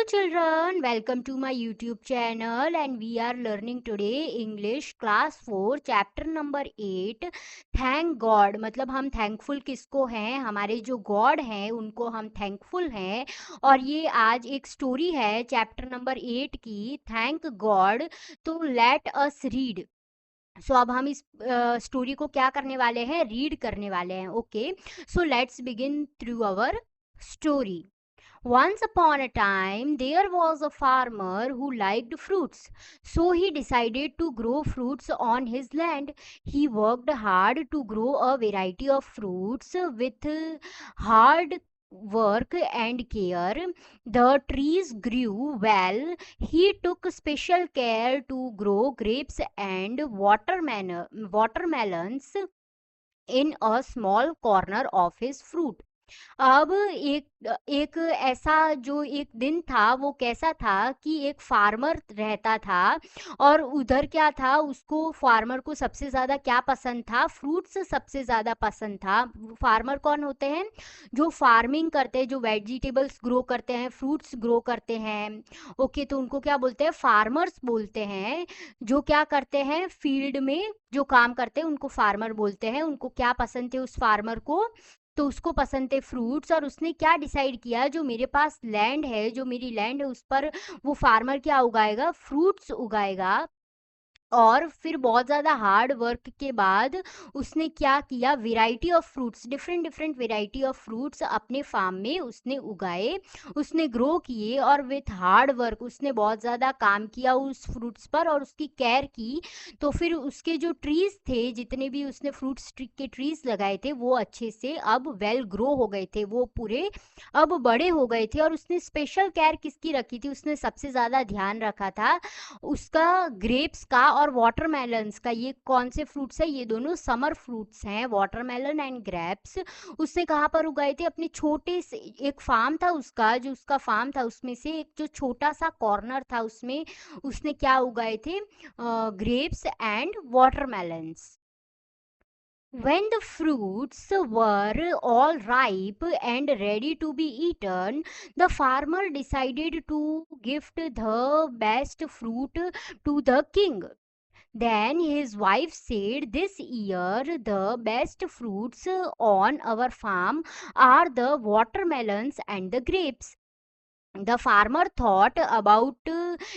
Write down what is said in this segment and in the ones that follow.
children, welcome to my YouTube channel and we are learning today English class 4 chapter number 8 Thank God। मतलब हम thankful किसको हैं, हमारे जो गॉड हैं उनको हम थैंकफुल हैं। और ये आज एक स्टोरी है चैप्टर नंबर 8 की, थैंक गॉड। तो लेट अस रीड। सो अब हम इस स्टोरी को क्या करने वाले हैं, रीड करने वाले हैं। Okay, so let's begin through our story. Once upon a time, there was a farmer who liked fruits. So he decided to grow fruits on his land. He worked hard to grow a variety of fruits with hard work and care. The trees grew well. He took special care to grow grapes and watermelons in a small corner of his fruit. अब एक एक ऐसा जो एक दिन था वो कैसा था कि एक फार्मर रहता था और उधर क्या था, उसको फार्मर को सबसे ज़्यादा क्या पसंद था, फ्रूट्स सबसे ज़्यादा पसंद था। फार्मर कौन होते हैं, जो फार्मिंग करते हैं, जो वेजिटेबल्स ग्रो करते हैं, फ्रूट्स ग्रो करते हैं। ओके, तो उनको क्या बोलते हैं, फार्मर्स बोलते हैं। जो क्या करते हैं, फील्ड में जो काम करते हैं उनको फार्मर बोलते हैं। उनको क्या पसंद थे उस फार्मर को, तो उसको पसंद थे फ्रूट्स। और उसने क्या डिसाइड किया, जो मेरे पास लैंड है, जो मेरी लैंड है, उस पर वो फार्मर क्या उगाएगा, फ्रूट्स उगाएगा। और फिर बहुत ज़्यादा हार्ड वर्क के बाद उसने क्या किया, variety of fruits, different different variety of fruits अपने फार्म में उसने उगाए, उसने ग्रो किए। और विथ हार्ड वर्क उसने बहुत ज़्यादा काम किया उस फ्रूट्स पर और उसकी केयर की। तो फिर उसके जो ट्रीज़ थे, जितने भी उसने फ्रूट्स के ट्रीज़ लगाए थे, वो अच्छे से अब वेल ग्रो हो गए थे, वो पूरे अब बड़े हो गए थे। और उसने स्पेशल केयर किसकी रखी थी, उसने सबसे ज़्यादा ध्यान रखा था उसका ग्रेप्स का और वाटरमेलन्स का। ये कौन से फ्रूट्स है, ये दोनों समर फ्रूट्स हैं, वाटरमेलन एंड ग्रेप्स। उसने कहाँ पर उगाए थे, अपने छोटे से एक फार्म था उसका, जो उसका फार्म था उसमें से एक जो छोटा सा कॉर्नर था, उसमें उसने क्या उगाए थे, grapes and watermelons. When the fruits were all ripe and ready to be eaten, the farmer decided to gift the best fruit to the king. Then his wife said, "This year the best fruits on our farm are the watermelons and the grapes." The farmer thought about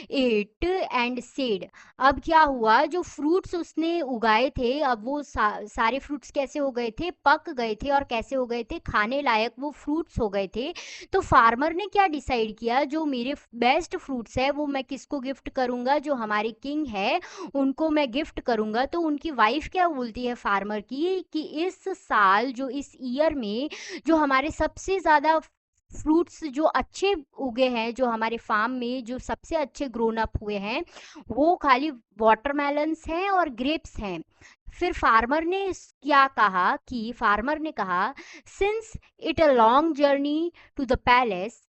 it and said. अब क्या हुआ, जो fruits उसने उगाए थे, अब वो सारे फ्रूट्स कैसे हो गए थे, पक गए थे और कैसे हो गए थे, खाने लायक वो फ्रूट्स हो गए थे। तो फार्मर ने क्या डिसाइड किया, जो मेरे बेस्ट फ्रूट्स है वो मैं किसको गिफ्ट करूंगा, जो हमारे किंग है उनको मैं गिफ्ट करूंगा। तो उनकी वाइफ क्या बोलती है फार्मर की, कि इस साल, जो इस ईयर में जो हमारे सबसे ज़्यादा फ्रूट्स जो अच्छे उगे हैं, जो हमारे फार्म में जो सबसे अच्छे ग्रोन अप हुए हैं, वो खाली वाटरमेलन्स हैं और ग्रेप्स हैं। फिर फार्मर ने क्या कहा, कि फार्मर ने कहा, since it a long journey to the palace,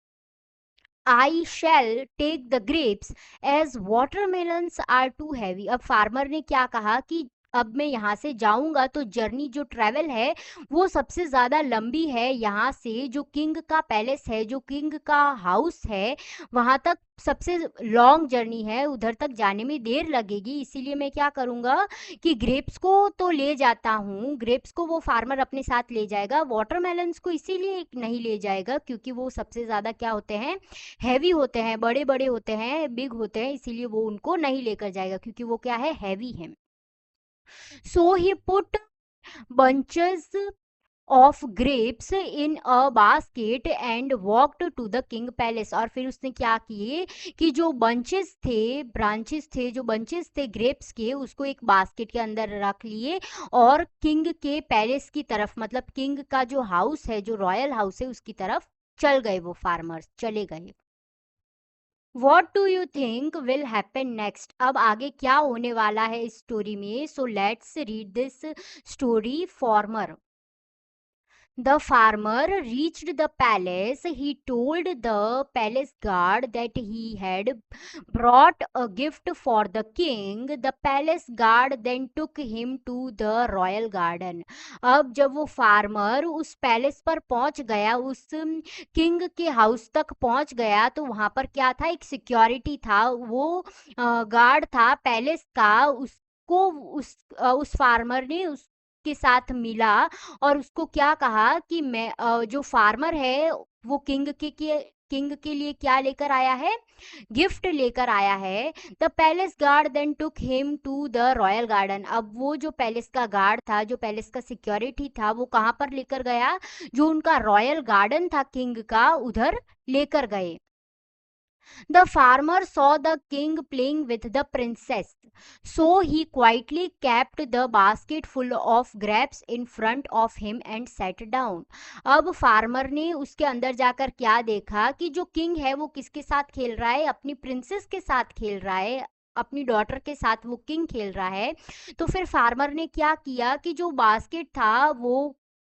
I shall take the grapes as watermelons are too heavy. अब फार्मर ने क्या कहा कि अब मैं यहाँ से जाऊंगा तो जर्नी जो ट्रैवल है वो सबसे ज़्यादा लंबी है, यहाँ से जो किंग का पैलेस है, जो किंग का हाउस है, वहाँ तक सबसे लॉन्ग जर्नी है, उधर तक जाने में देर लगेगी। इसीलिए मैं क्या करूँगा कि ग्रेप्स को तो ले जाता हूँ, ग्रेप्स को वो फार्मर अपने साथ ले जाएगा। वाटरमेलन्स को इसीलिए नहीं ले जाएगा क्योंकि वो सबसे ज़्यादा क्या होते हैं, हैवी होते हैं, बड़े बड़े होते हैं, बिग होते हैं, इसीलिए वो उनको नहीं लेकर जाएगा क्योंकि वो क्या है, हैवी है। So he put bunches of grapes in a basket and walked to the king palace। और फिर उसने क्या किए कि जो बंचेस थे, ब्रांचेस थे, जो बंचेस थे ग्रेप्स के, उसको एक बास्केट के अंदर रख लिए और किंग के पैलेस की तरफ, मतलब किंग का जो हाउस है, जो रॉयल हाउस है, उसकी तरफ चल गए, वो फार्मर्स चले गए। What do you think will happen next. अब आगे क्या होने वाला है इस स्टोरी में, so let's read this story. Farmer The farmer reached the palace. He told the palace guard that he had brought a gift for the king. The palace guard then took him to the royal garden. अब जब वो farmer उस palace पर पहुंच गया, उस king के house तक पहुंच गया, तो वहां पर क्या था, एक सिक्योरिटी था, वो गार्ड था पैलेस का। उसको उस फार्मर ने उसके साथ मिला और उसको क्या कहा कि मैं जो फार्मर है वो किंग के लिए क्या लेकर आया है, गिफ्ट लेकर आया है। The palace guard then took him to the royal garden. अब वो जो पैलेस का गार्ड था, जो पैलेस का सिक्योरिटी था, वो कहाँ पर लेकर गया, जो उनका रॉयल गार्डन था किंग का, उधर लेकर गए। The farmer saw the king playing with the princess, so he quietly kept the basket full of grapes in front of him and sat down. अब फार्मर ने उसके अंदर जाकर क्या देखा कि जो किंग है वो किसके साथ खेल रहा है, अपनी प्रिंसेस के साथ खेल रहा है, अपनी डॉटर के साथ वो किंग खेल रहा है। तो फिर फार्मर ने क्या किया कि जो बास्केट था वो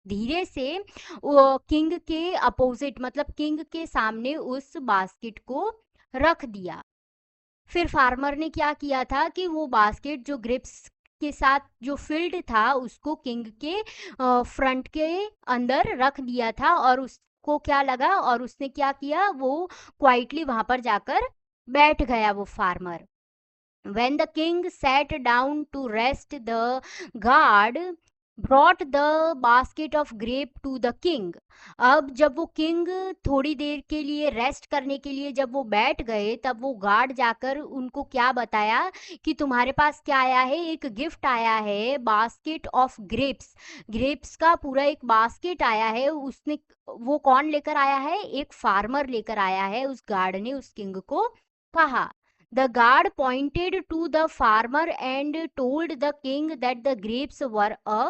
धीरे से वो किंग के अपोजिट, मतलब किंग के सामने उस बास्केट को रख दिया। फिर फार्मर ने क्या किया था कि वो बास्केट जो ग्रेप्स के साथ जो फिल्ड था उसको किंग के फ्रंट के अंदर रख दिया था, और उसको क्या लगा और उसने क्या किया, वो क्वाइटली वहां पर जाकर बैठ गया वो farmer. When the king sat down to rest, the guard brought the basket of grape to the king. अब जब वो किंग थोड़ी देर के लिए रेस्ट करने के लिए जब वो बैठ गए, तब वो गार्ड जाकर उनको क्या बताया कि तुम्हारे पास क्या आया है, एक गिफ्ट आया है, बास्केट ऑफ ग्रेप्स। ग्रेप्स का पूरा एक बास्केट आया है। उसने वो कौन लेकर आया है, एक फार्मर लेकर आया है, उस गार्ड ने उस किंग को कहा। The guard pointed to the farmer and told the king that the grapes were a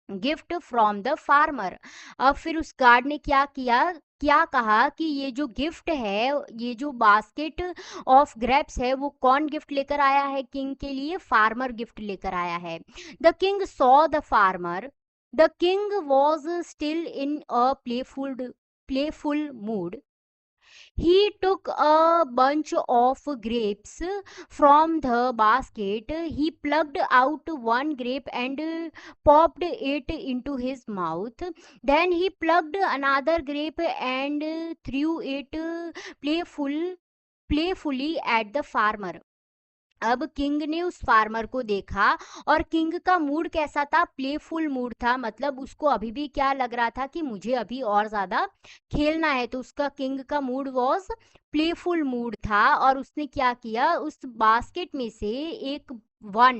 gift from the farmer. अब फिर उस गार्ड ने क्या किया, क्या कहा कि ये जो गिफ्ट है, ये जो बास्केट ऑफ ग्रेप्स है, वो कौन गिफ्ट लेकर आया है किंग के लिए, फार्मर गिफ्ट लेकर आया है। The king saw the farmer. The king was still in a playful mood. He took a bunch of grapes from the basket. He plucked out one grape and popped it into his mouth. Then he plucked another grape and threw it playfully at the farmer. अब king ने उस farmer को देखा और king का mood कैसा था, playful mood था, मतलब उसको अभी भी क्या लग रहा था कि मुझे अभी और ज्यादा खेलना है। तो उसका किंग का मूड वॉज प्लेफुल मूड था, और उसने क्या किया, उस बास्केट में से एक one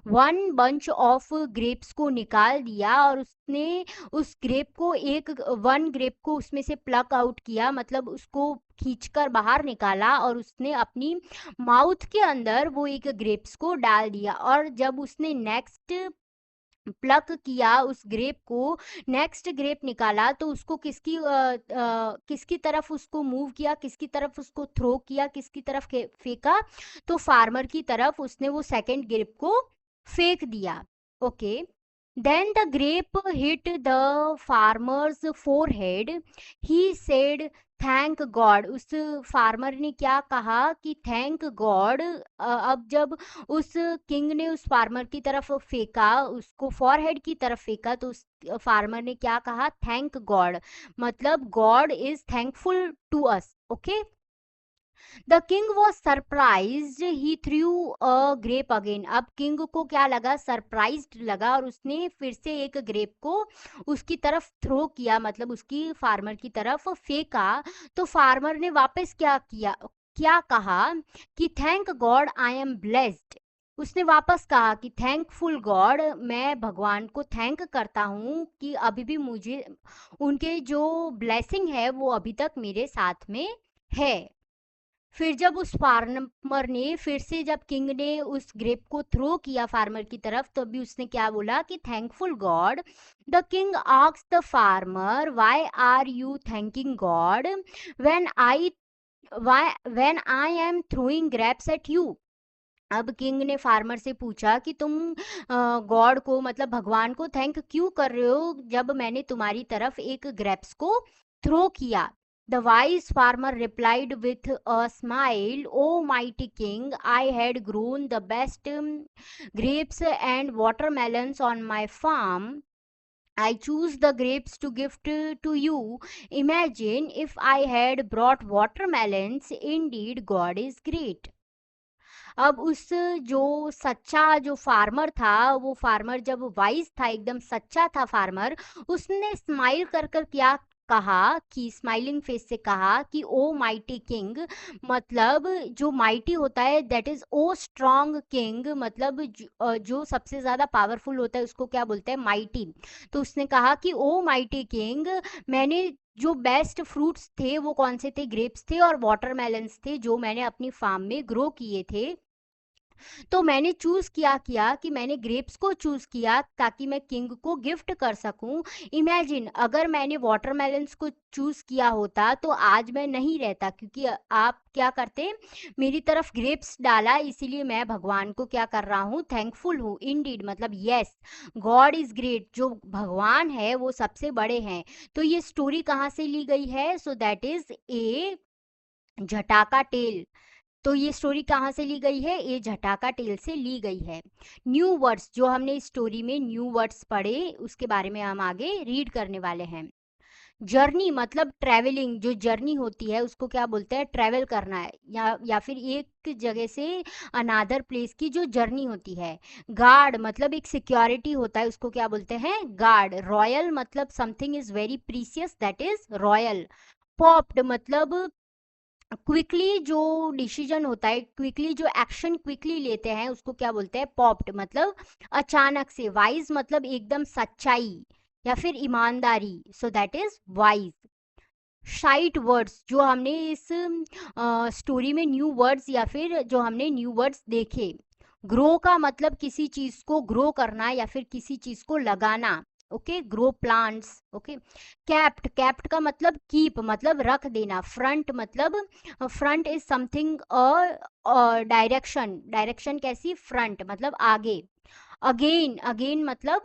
one bunch of grapes को निकाल दिया, और उसने उस ग्रेप को वन ग्रेप को उसमें से प्लक आउट किया, मतलब उसको खींचकर बाहर निकाला, और उसने अपनी माउथ के अंदर वो एक ग्रेप्स को डाल दिया। और जब उसने नेक्स्ट प्लक किया उस ग्रेप को, नेक्स्ट ग्रेप निकाला, तो उसको किसकी तरफ उसको मूव किया, किसकी तरफ उसको थ्रो किया, किसकी तरफ फेंका, तो फार्मर की तरफ उसने वो सेकंड ग्रेप को फेंक दिया। Okay, then the grape hit the farmer's forehead. He said thank God. उस फार्मर ने क्या कहा कि थैंक गॉड। अब जब उस किंग ने उस फार्मर की तरफ फेंका, उसको फॉरहेड की तरफ फेंका, तो उस फार्मर ने क्या कहा, थैंक गॉड, मतलब God is thankful to us. Okay, the king was surprised. He threw a grape again. अब किंग को क्या लगा, सरप्राइज्ड लगा, और उसने फिर से एक ग्रेप को उसकी तरफ थ्रो किया, मतलब उसकी फार्मर की तरफ फेंका। तो फार्मर ने वापस क्या किया, क्या कहा कि thank God I am blessed. उसने वापस कहा कि थैंकफुल गॉड, मैं भगवान को थैंक करता हूँ कि अभी भी मुझे उनके जो ब्लेसिंग है वो अभी तक मेरे साथ में है। फिर जब उस फार्मर ने फिर से, जब किंग ने उस ग्रेप को थ्रो किया फार्मर की तरफ, तो अभी उसने क्या बोला कि thankful God. The king asked the farmer, why are you thanking God when I when I am throwing grapes at you. अब किंग ने फार्मर से पूछा कि तुम गॉड को मतलब भगवान को थैंक क्यों कर रहे हो जब मैंने तुम्हारी तरफ एक ग्रेप्स को थ्रो किया। The wise farmer replied with a smile, O mighty king, I had grown the best grapes and watermelons on my farm. I choose the grapes to gift to you. Imagine if I had brought watermelons. Indeed, God is great. अब उस जो सच्चा जो farmer था, वो farmer जब wise था, एकदम सच्चा था फार्मर, उसने स्माइल कर कर क्या कहा कि स्माइलिंग फेस से कहा कि ओ माइटी किंग, मतलब जो माइटी होता है that is O strong king, मतलब जो सबसे ज़्यादा पावरफुल होता है उसको क्या बोलते हैं, माइटी। तो उसने कहा कि ओ माइटी किंग, मैंने जो बेस्ट फ्रूट्स थे वो कौन से थे, ग्रेप्स थे और वाटरमेलन्स थे जो मैंने अपनी फार्म में ग्रो किए थे। तो मैंने चूज किया कि मैंने ग्रेप्स को चूज किया ताकि मैं किंग को गिफ्ट कर सकूं। इमेजिन अगर मैंने वाटरमेलन्स को चूज किया होता तो आज मैं नहीं रहता, क्योंकि आप क्या करते, मेरी तरफ ग्रेप्स डाला, इसीलिए मैं भगवान को क्या कर रहा हूँ, थैंकफुल हूँ। इंडीड मतलब यस, गॉड इज ग्रेट, जो भगवान है वो सबसे बड़े हैं। तो ये स्टोरी कहाँ से ली गई है, so that is a Jataka tale. तो ये स्टोरी कहाँ से ली गई है, ये झटाका टेल से ली गई है। न्यू वर्ड्स, जो हमने इस स्टोरी में न्यू वर्ड्स पढ़े उसके बारे में हम आगे रीड करने वाले हैं। जर्नी मतलब ट्रैवलिंग, जो जर्नी होती है उसको क्या बोलते हैं, ट्रैवल करना है, या फिर एक जगह से अनादर प्लेस की जो जर्नी होती है। गार्ड मतलब एक सिक्योरिटी होता है, उसको क्या बोलते हैं, गार्ड। रॉयल मतलब something is very precious, that is royal. Popped मतलब क्विकली जो डिसीजन होता है, क्विकली जो एक्शन क्विकली लेते हैं उसको क्या बोलते हैं, पॉप्ड मतलब अचानक से। वाइज मतलब एकदम सच्चाई या फिर ईमानदारी, सो दैट इज वाइज। शाइट वर्ड्स, जो हमने इस स्टोरी में न्यू वर्ड्स या फिर जो हमने न्यू वर्ड्स देखे। ग्रो का मतलब किसी चीज को ग्रो करना या फिर किसी चीज को लगाना, okay, grow plants, okay. Kept, kept का मतलब कीप मतलब रख देना। फ्रंट मतलब front is something direction, direction कैसी, फ्रंट मतलब आगे। अगेन, अगेन मतलब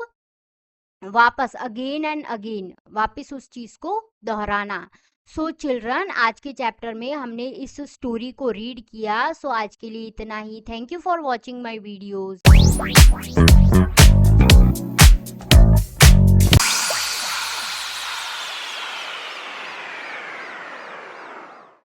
वापस, अगेन एंड अगेन, वापस उस चीज को दोहराना। सो चिल्ड्रन, आज के चैप्टर में हमने इस स्टोरी को रीड किया। सो आज के लिए इतना ही। Thank you for watching my videos.